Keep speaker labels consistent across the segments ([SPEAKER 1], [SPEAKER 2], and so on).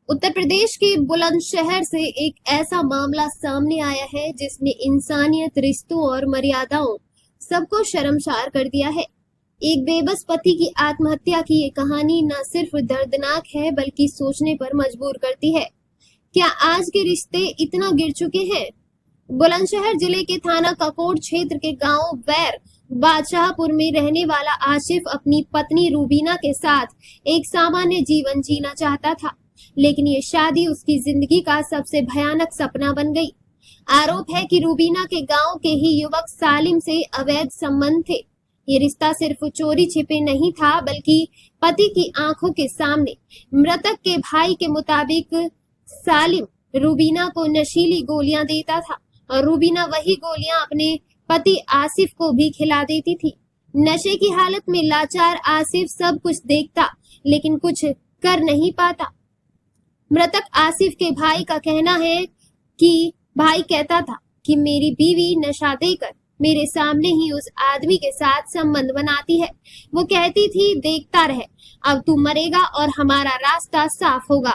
[SPEAKER 1] उत्तर प्रदेश के बुलंदशहर से एक ऐसा मामला सामने आया है जिसने इंसानियत, रिश्तों और मर्यादाओं सबको शर्मसार कर दिया है। एक बेबस पति की आत्महत्या की ये कहानी न सिर्फ दर्दनाक है बल्कि सोचने पर मजबूर करती है। क्या आज के रिश्ते इतना गिर चुके हैं? बुलंदशहर जिले के थाना ककोट क्षेत्र के गांव बैर बादशाहपुर में रहने वाला आसिफ अपनी पत्नी रूबीना के साथ एक सामान्य जीवन जीना चाहता था, लेकिन ये शादी उसकी जिंदगी का सबसे भयानक सपना बन गई। आरोप है कि रूबीना के गांव के ही युवक सालिम से अवैध संबंध थे। ये रिश्ता सिर्फ चोरी छिपे नहीं था बल्कि पति की आंखों के सामने। मृतक के भाई के मुताबिक सालिम रूबीना को नशीली गोलियां देता था और रूबीना वही गोलियां अपने पति आसिफ को भी खिला देती थी। नशे की हालत में लाचार आसिफ सब कुछ देखता लेकिन कुछ कर नहीं पाता। मृतक आसिफ के भाई का कहना है कि भाई कहता था कि मेरी बीवी नशा देकर मेरे सामने ही उस आदमी के साथ संबंध बनाती है। वो कहती थी देखता रहे, अब तू मरेगा और हमारा रास्ता साफ होगा।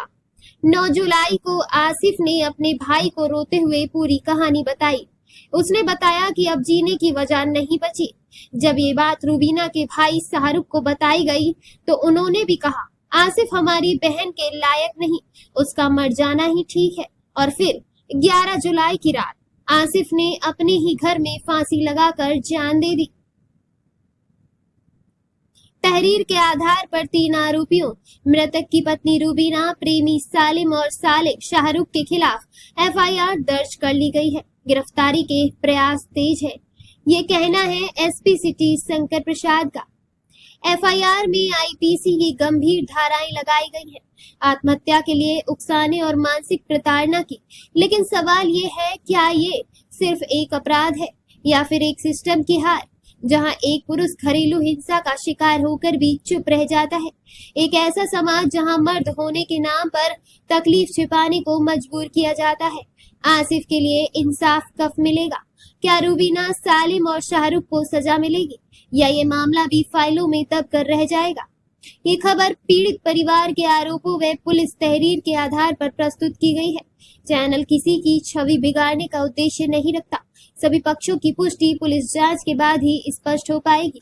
[SPEAKER 1] 9 जुलाई को आसिफ ने अपने भाई को रोते हुए पूरी कहानी बताई। उसने बताया कि अब जीने की वजह नहीं बची। जब ये बात रूबीना के भाई शाहरुख को बताई गई तो उन्होंने भी कहा आसिफ हमारी बहन के लायक नहीं, उसका मर जाना ही ठीक है। और फिर 11 जुलाई की रात आसिफ ने अपने ही घर में फांसी लगाकर जान दे दी। तहरीर के आधार पर 3 आरोपियों मृतक की पत्नी रूबीना, प्रेमी सालिम और सालेह शाहरुख के खिलाफ एफआईआर दर्ज कर ली गई है। गिरफ्तारी के प्रयास तेज है, ये कहना है एसपी सिटी शंकर प्रसाद का। एफआईआर में आईपीसी की गंभीर धाराएं लगाई गई हैं, आत्महत्या के लिए उकसाने और मानसिक प्रताड़ना की। लेकिन सवाल ये है, क्या ये सिर्फ एक अपराध है या फिर एक सिस्टम की हार, जहां एक पुरुष घरेलू हिंसा का शिकार होकर भी चुप रह जाता है। एक ऐसा समाज जहां मर्द होने के नाम पर तकलीफ छिपाने को मजबूर किया जाता है। आसिफ के लिए इंसाफ कब मिलेगा? क्या रूबीना, सालिम और शाहरुख को सजा मिलेगी या ये मामला भी फाइलों में तब कर रह जाएगा? ये खबर पीड़ित परिवार के आरोपों व पुलिस तहरीर के आधार पर प्रस्तुत की गई है। चैनल किसी की छवि बिगाड़ने का उद्देश्य नहीं रखता। सभी पक्षों की पुष्टि पुलिस जांच के बाद ही स्पष्ट हो पाएगी।